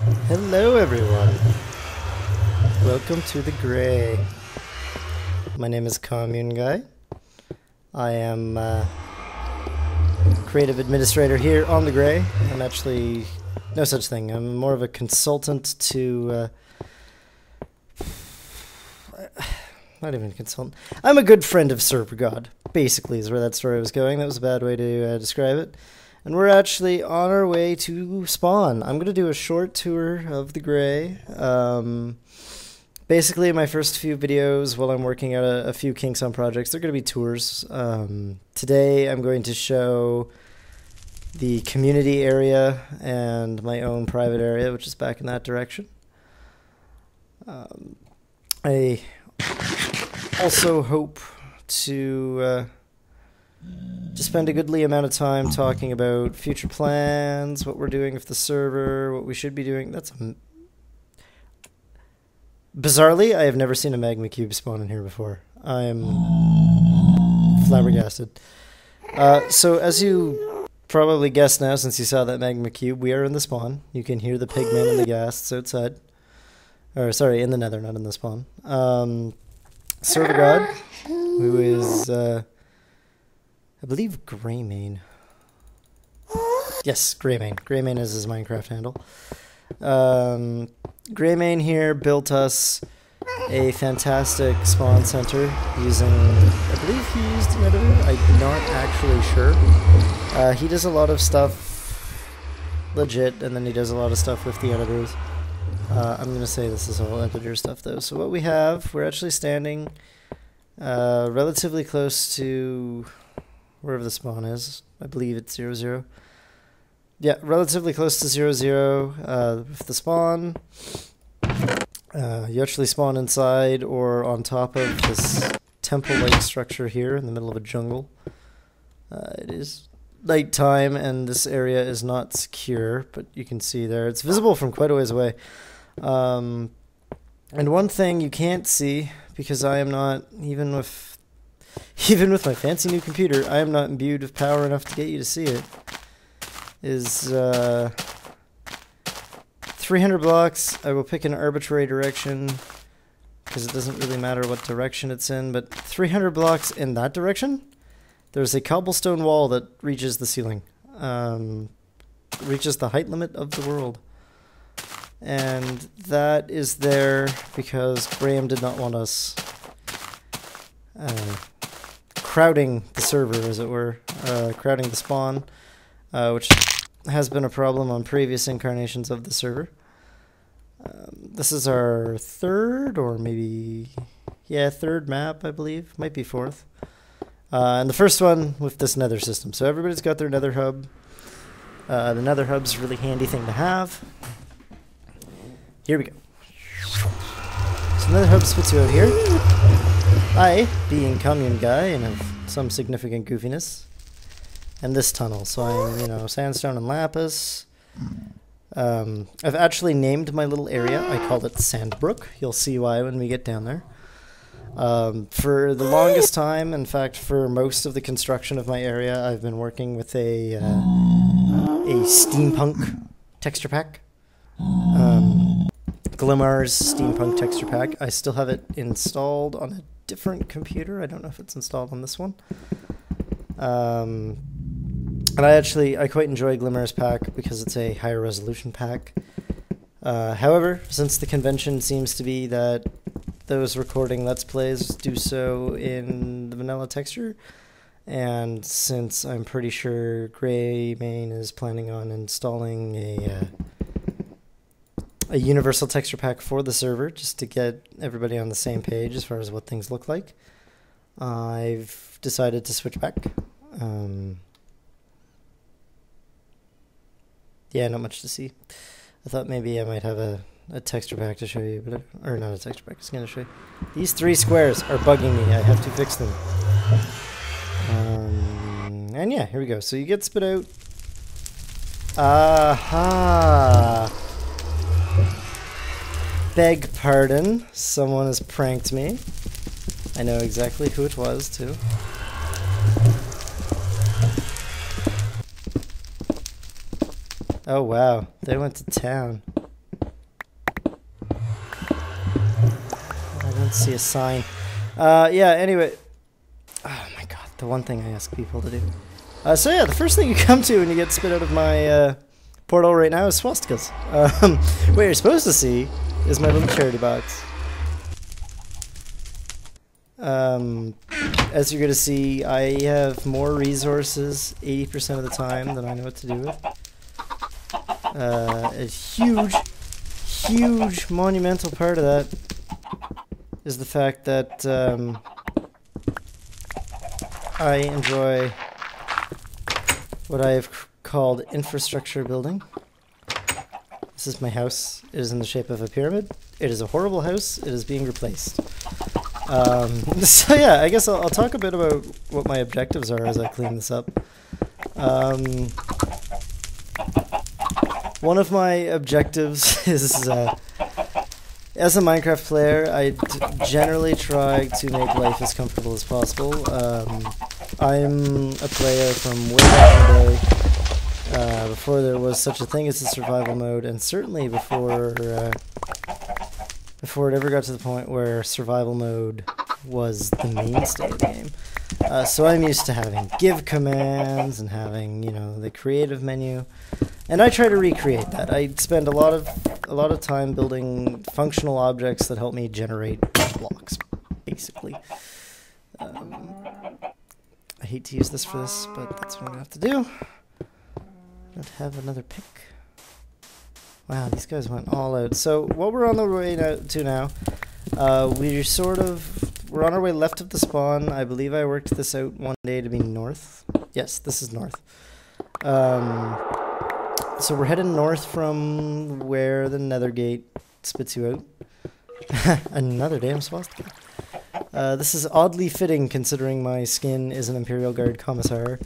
Hello everyone. Welcome to the Grey. My name is Communeguy. I am creative administrator here on the Grey. I'm actually no such thing. I'm more of a consultant to not even a consultant. I'm a good friend of Server God, basically, is where that story was going. That was a bad way to describe it. And we're actually on our way to spawn. I'm going to do a short tour of the Grey. Basically, my first few videos while I'm working out a few kinks on projects, they're going to be tours. Today, I'm going to show the community area and my own private area, which is back in that direction. I also hope to spend a goodly amount of time talking about future plans, what we're doing with the server, what we should be doing. Bizarrely, I have never seen a magma cube spawn in here before. I am flabbergasted. So as you probably guessed now, since you saw that magma cube, we are in the spawn. You can hear the pigmen and the ghasts outside. Or, sorry, in the nether, not in the spawn. Server God, who is, I believe Greymane. Yes, Greymane. Greymane is his Minecraft handle. Greymane here built us a fantastic spawn center using, I believe he used an editor. I'm not actually sure. He does a lot of stuff legit, and then he does a lot of stuff with the editors. I'm going to say this is all editor stuff, though. So what we have, we're actually standing relatively close to wherever the spawn is. I believe it's 0, 0. Yeah, relatively close to 0, 0 with the spawn. You actually spawn inside or on top of this temple-like structure here in the middle of a jungle. It is nighttime and this area is not secure, but you can see there. It's visible from quite a ways away. And one thing you can't see, because I am not, even with my fancy new computer, I am not imbued with power enough to get you to see it, is 300 blocks. I will pick an arbitrary direction, because it doesn't really matter what direction it's in, but 300 blocks in that direction, there's a cobblestone wall that reaches the ceiling. Reaches the height limit of the world. And that is there because Graham did not want us crowding the server, as it were, crowding the spawn, which has been a problem on previous incarnations of the server. This is our third, or maybe, yeah, third map, I believe. Might be fourth. And the first one with this nether system. So everybody's got their nether hub. The nether hub's a really handy thing to have. Here we go. So nether hub spits you out here. I, being Communeguy and of some significant goofiness, and this tunnel. So I'm, sandstone and lapis. I've actually named my little area. I call it Sandbrook. You'll see why when we get down there. For the longest time, in fact, for most of the construction of my area, I've been working with a steampunk texture pack. Glimar's steampunk texture pack. I still have it installed on a different computer. I don't know if it's installed on this one. And I quite enjoy Glimar's pack because it's a higher resolution pack. However, since the convention seems to be that those recording Let's Plays do so in the vanilla texture, and since I'm pretty sure Greymane is planning on installing a universal texture pack for the server, just to get everybody on the same page as far as what things look like, I've decided to switch back. Yeah, not much to see. I thought maybe I might have a texture pack to show you, but or not a texture pack. I was going to show you. These 3 squares are bugging me. I have to fix them. And yeah, here we go. So you get spit out. Aha! Beg pardon. Someone has pranked me. I know exactly who it was, too. Oh wow, they went to town. Let's see a sign. Yeah, anyway. Oh my god, the one thing I ask people to do. So yeah, the first thing you come to when you get spit out of my portal right now is swastikas. What you're supposed to see is my little charity box. As you're going to see, I have more resources 80% of the time than I know what to do with. A huge monumental part of that is the fact that I enjoy what I have called infrastructure building. This is my house. It is in the shape of a pyramid. It is a horrible house. It is being replaced. So yeah, I guess I'll talk a bit about what my objectives are as I clean this up. One of my objectives is, as a Minecraft player, I generally try to make life as comfortable as possible. I'm a player from way back in the day, before there was such a thing as a survival mode, and certainly before it ever got to the point where survival mode was the mainstay of the game. So I'm used to having give commands and having, you know, the creative menu, and I try to recreate that. I spend a lot of time building functional objects that help me generate blocks, basically. I hate to use this for this, but that's what I'm gonna have to do. I don't have another pick. Wow, these guys went all out. So what we're on the way to now, we're on our way left of the spawn. I believe I worked this out one day to be north. Yes, this is north. So we're heading north from where the nether gate spits you out. Another damn swastika. This is oddly fitting considering my skin is an Imperial Guard commissar,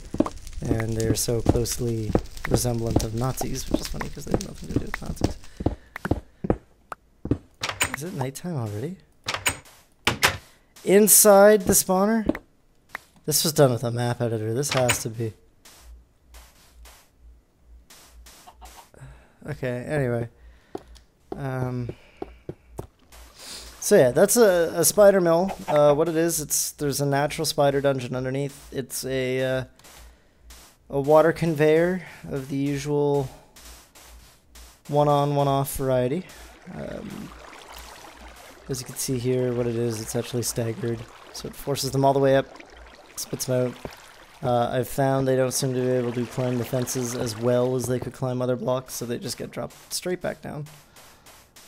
and they're so closely resemblant of Nazis, which is funny because they have nothing to do with Nazis. Is it nighttime already? Inside the spawner? This was done with a map editor. This has to be. Okay, anyway. So yeah, that's a spider mill. What it is, there's a natural spider dungeon underneath. It's a water conveyor of the usual one-on, one-off variety. As you can see here, what it is, it's actually staggered. So it forces them all the way up, spits them out. I've found they don't seem to be able to climb the fences as well as they could climb other blocks, so they just get dropped straight back down.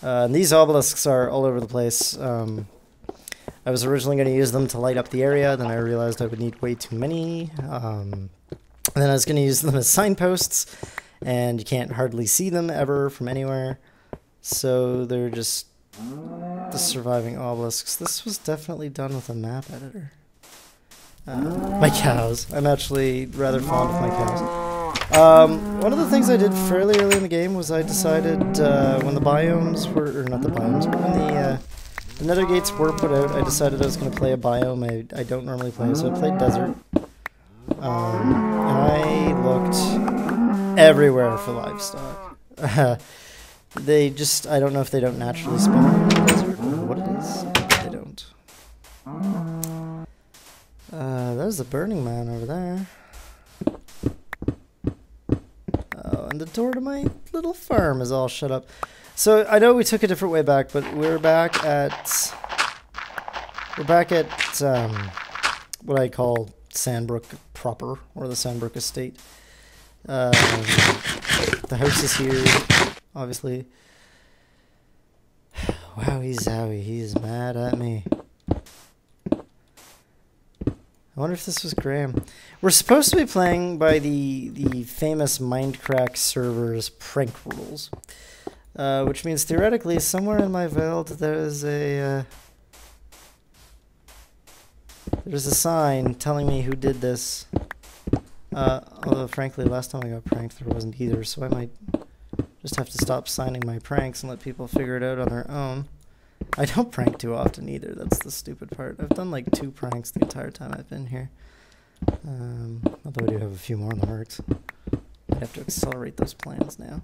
And these obelisks are all over the place. I was originally going to use them to light up the area, then I realized I would need way too many. And then I was going to use them as signposts, and you can't hardly see them ever from anywhere. So they're just the surviving obelisks. This was definitely done with a map editor. My cows. I'm actually rather fond of my cows. One of the things I did fairly early in the game was I decided when the biomes were, or not the biomes, but when the nether gates were put out, I decided I was going to play a biome I don't normally play, so I played desert. And I looked everywhere for livestock. They just, I don't know if they don't naturally spawn in the desert or what it is. They don't. There's the Burning Man over there. Oh, and the door to my little farm is all shut up. So I know we took a different way back, but we're back at what I call Sandbrook proper, or the Sandbrook estate. The house is here, obviously. Wowie zowie, he's mad at me. I wonder if this was Graham. We're supposed to be playing by the famous Mindcrack server's prank rules. Which means theoretically, somewhere in my vault there's a sign telling me who did this. Although frankly, last time I got pranked there wasn't either, so I might just have to stop signing my pranks and let people figure it out on their own. I don't prank too often either, that's the stupid part. I've done like 2 pranks the entire time I've been here. Although I do have a few more in the works. I have to accelerate those plans now.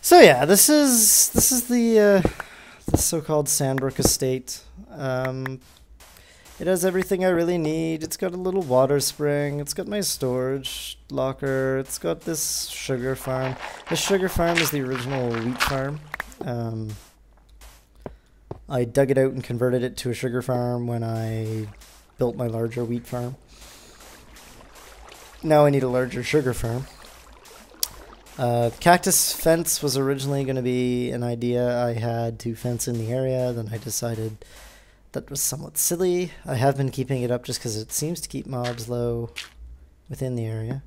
So yeah, this is the the so-called Sandbrook Estate. It has everything I really need. It's got a little water spring. It's got my storage locker. It's got this sugar farm. This sugar farm is the original wheat farm. I dug it out and converted it to a sugar farm when I built my larger wheat farm. Now I need a larger sugar farm. Cactus fence was originally going to be an idea I had to fence in the area. Then I decided that was somewhat silly. I have been keeping it up just because it seems to keep mobs low within the area.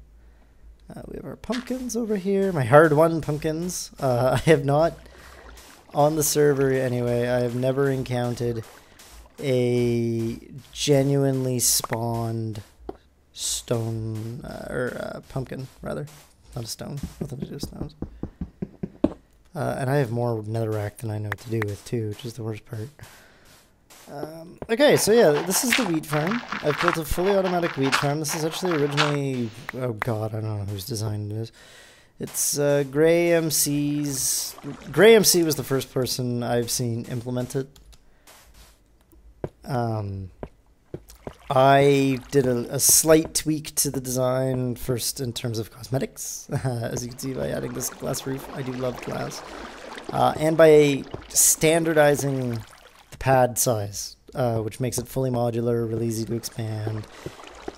We have our pumpkins over here. My hard-won pumpkins. I have not, on the server anyway, I have never encountered a genuinely spawned stone, or pumpkin, rather. Not a stone. Nothing to do with stones. And I have more netherrack than I know what to do with, too, which is the worst part. Okay, so yeah, this is the wheat farm. I've built a fully automatic wheat farm. This is actually originally... Oh god, I don't know whose design it is. It's Greymc's... Greymc was the first person I've seen implement it. I did a slight tweak to the design first in terms of cosmetics, as you can see by adding this glass roof. I do love glass. And by standardizing the pad size, which makes it fully modular, really easy to expand.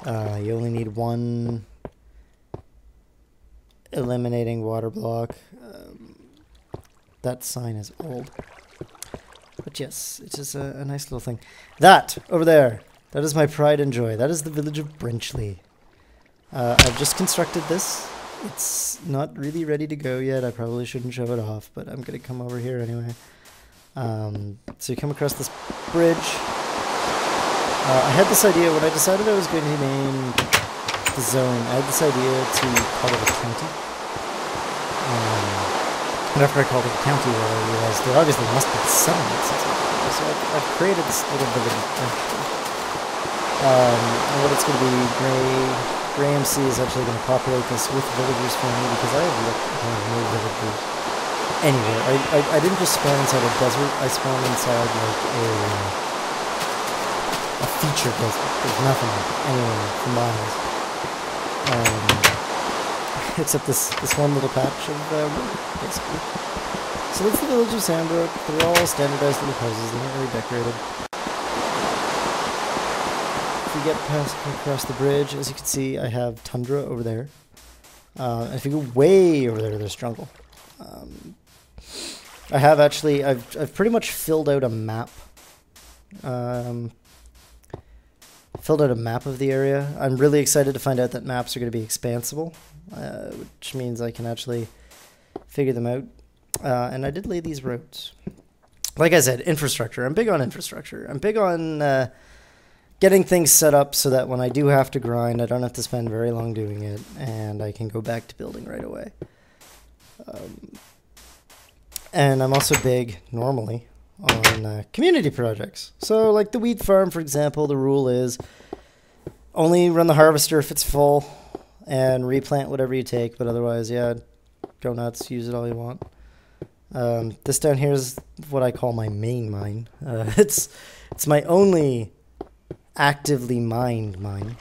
You only need one eliminating water block. That sign is old. But yes, it's just a nice little thing. That, over there, that is my pride and joy. That is the village of Brinchley. I've just constructed this. It's not really ready to go yet. I probably shouldn't show it off, but I'm going to come over here anyway. So you come across this bridge. I had this idea when I decided I was going to name the zone. I had this idea to call it a county. And after I called it a county, I realized there obviously must be settlements. So I've created this little village. And what it's going to be, Greymc is actually going to populate this with villagers for me because I have no villagers anywhere. I didn't just spawn inside a desert, I spawned inside like a feature desert. There's nothing anywhere for miles. Except this one little patch of wood, basically. So that's the village of Sandbrook. They're all standardized little houses, they're not really decorated. If you get across the bridge, as you can see, I have tundra over there. If you go way over there, there's jungle. I have actually, I've pretty much filled out a map. Filled out a map of the area. I'm really excited to find out that maps are going to be expansible, which means I can actually figure them out. And I did lay these roads. Like I said, infrastructure. I'm big on infrastructure. I'm big on getting things set up so that when I do have to grind, I don't have to spend very long doing it, and I can go back to building right away. And I'm also big, normally, on community projects. So, like the wheat farm, for example, the rule is only run the harvester if it's full, and replant whatever you take, but otherwise, yeah, go nuts, use it all you want. This down here is what I call my main mine. It's my only actively mined mine.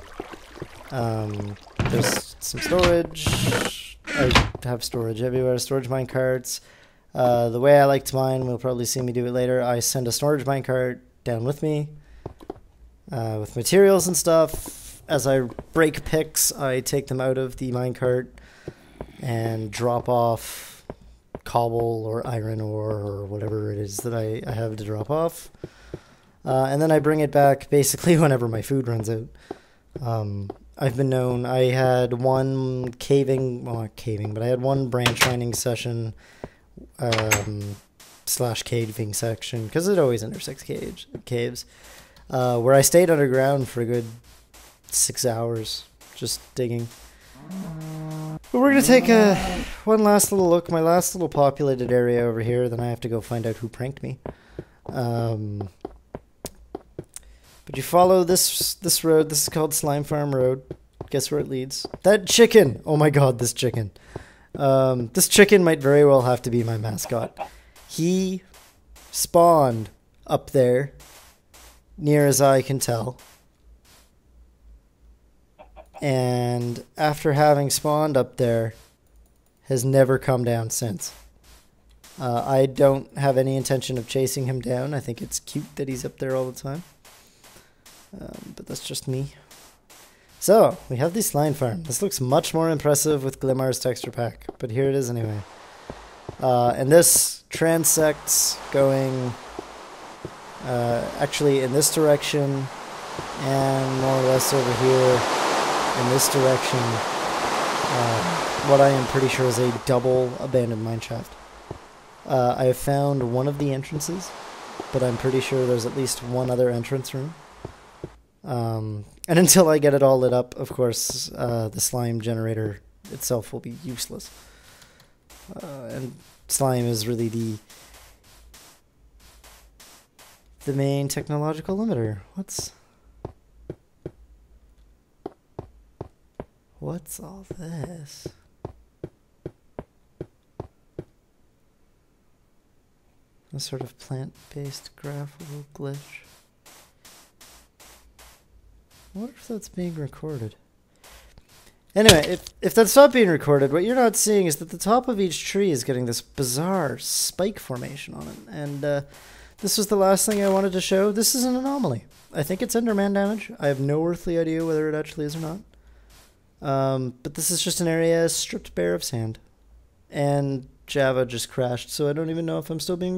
There's some storage. I have storage everywhere. Storage mine carts. The way I like to mine, we'll probably see me do it later. I send a storage mine cart down with me with materials and stuff. As I break picks, I take them out of the mine cart and drop off cobble or iron ore or whatever it is that I have to drop off. And then I bring it back basically whenever my food runs out. I've been known, I had one not caving, but I had one branch mining session slash caving section, because it always intersects caves, where I stayed underground for a good 6 hours just digging. But we're going to take one last little look, my last little populated area over here, then I have to go find out who pranked me. But you follow this road. This is called Slime Farm Road. Guess where it leads? That chicken! Oh my god, this chicken. This chicken might very well have to be my mascot. He spawned up there, near as I can tell. And after having spawned up there, has never come down since. I don't have any intention of chasing him down. I think it's cute that he's up there all the time. But that's just me. So, we have the slime farm. This looks much more impressive with Glimar's texture pack, but here it is anyway. And this transects going actually in this direction and more or less over here in this direction. What I am pretty sure is a double abandoned mineshaft. I have found one of the entrances, but I'm pretty sure there's at least one other entrance room. And until I get it all lit up, of course, the slime generator itself will be useless. And slime is really the main technological limiter. What's all this? A sort of plant-based graphical glitch. I wonder if that's being recorded. Anyway, if that's not being recorded, what you're not seeing is that the top of each tree is getting this bizarre spike formation on it. And this was the last thing I wanted to show. This is an anomaly. I think it's Enderman damage. I have no earthly idea whether it actually is or not. But this is just an area stripped bare of sand. And Java just crashed, so I don't even know if I'm still being